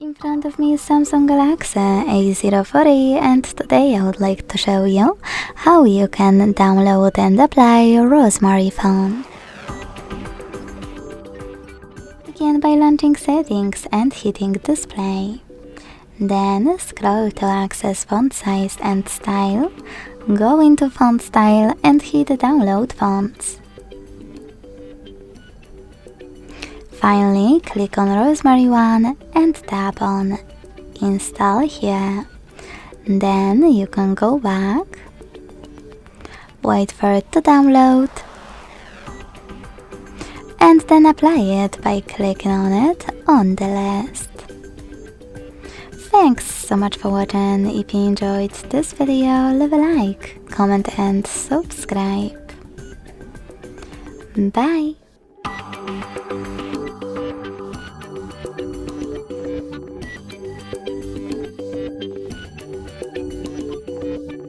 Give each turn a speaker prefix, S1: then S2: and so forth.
S1: In front of me is Samsung Galaxy A04e, and today I would like to show you how you can download and apply Rosemary phone. Begin by launching settings and hitting display. Then scroll to access font size and style, go into font style and hit download fonts. Finally, click on Rosemary 1 and tap on Install here. Then you can go back, wait for it to download, and then apply it by clicking on it on the list. Thanks so much for watching. If you enjoyed this video, leave a like, comment and subscribe. Bye!